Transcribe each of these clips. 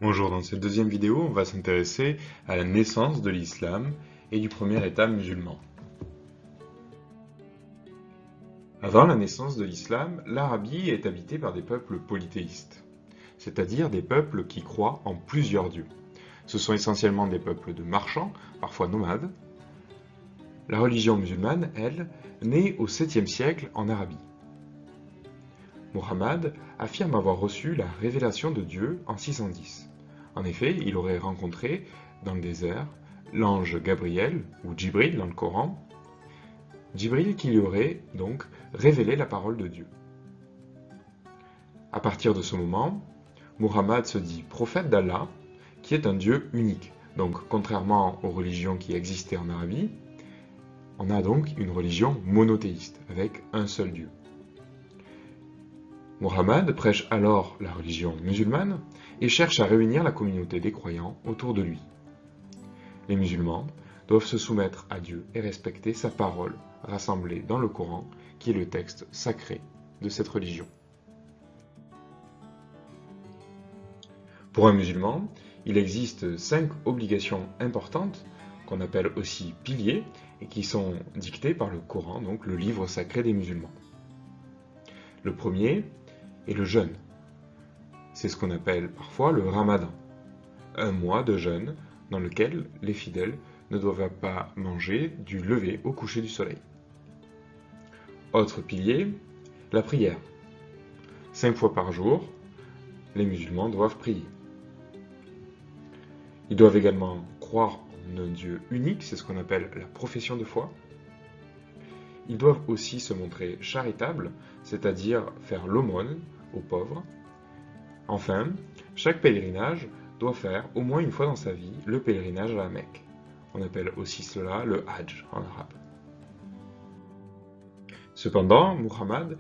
Bonjour, dans cette deuxième vidéo, on va s'intéresser à la naissance de l'islam et du premier État musulman. Avant la naissance de l'islam, l'Arabie est habitée par des peuples polythéistes, c'est-à-dire des peuples qui croient en plusieurs dieux. Ce sont essentiellement des peuples de marchands, parfois nomades. La religion musulmane, elle, naît au 7e siècle en Arabie. Muhammad affirme avoir reçu la révélation de Dieu en 610. En effet, il aurait rencontré, dans le désert, l'ange Gabriel, ou Djibril dans le Coran, Djibril qui lui aurait donc révélé la parole de Dieu. À partir de ce moment, Muhammad se dit prophète d'Allah, qui est un Dieu unique. Donc, contrairement aux religions qui existaient en Arabie, on a donc une religion monothéiste, avec un seul Dieu. Muhammad prêche alors la religion musulmane et cherche à réunir la communauté des croyants autour de lui. Les musulmans doivent se soumettre à Dieu et respecter sa parole, rassemblée dans le Coran, qui est le texte sacré de cette religion. Pour un musulman, il existe 5 obligations importantes, qu'on appelle aussi piliers, et qui sont dictées par le Coran, donc le livre sacré des musulmans. Le premier est le jeûne. C'est ce qu'on appelle parfois le ramadan, un mois de jeûne dans lequel les fidèles ne doivent pas manger du lever au coucher du soleil. Autre pilier, la prière. 5 fois par jour, les musulmans doivent prier. Ils doivent également croire en un Dieu unique, c'est ce qu'on appelle la profession de foi. Ils doivent aussi se montrer charitables, c'est-à-dire faire l'aumône aux pauvres. Enfin, chaque pèlerinage doit faire au moins une fois dans sa vie le pèlerinage à la Mecque. On appelle aussi cela le Hajj en arabe. Cependant, Muhammad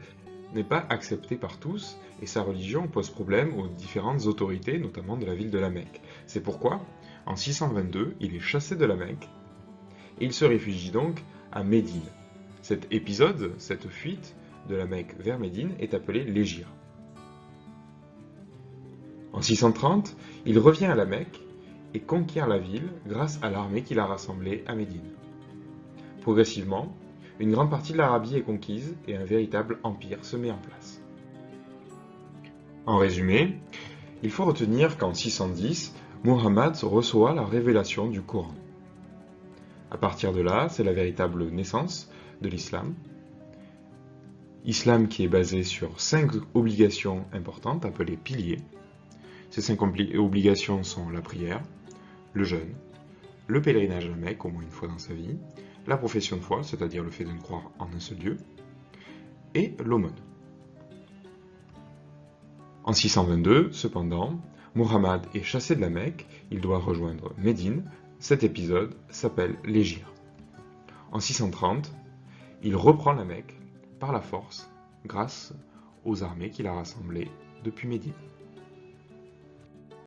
n'est pas accepté par tous et sa religion pose problème aux différentes autorités, notamment de la ville de la Mecque. C'est pourquoi, en 622, il est chassé de la Mecque et il se réfugie donc à Médine. Cet épisode, cette fuite de la Mecque vers Médine est appelée l'Hégire. En 630, il revient à la Mecque et conquiert la ville grâce à l'armée qu'il a rassemblée à Médine. Progressivement, une grande partie de l'Arabie est conquise et un véritable empire se met en place. En résumé, il faut retenir qu'en 610, Muhammad reçoit la révélation du Coran. À partir de là, c'est la véritable naissance de l'islam. Islam qui est basé sur 5 obligations importantes appelées piliers. Ces 5 obligations sont la prière, le jeûne, le pèlerinage à la Mecque au moins une fois dans sa vie, la profession de foi, c'est-à-dire le fait de ne croire en un seul Dieu, et l'aumône. En 622, cependant, Muhammad est chassé de la Mecque, il doit rejoindre Médine. Cet épisode s'appelle l'Hégire. En 630, il reprend la Mecque par la force grâce aux armées qu'il a rassemblées depuis Médine.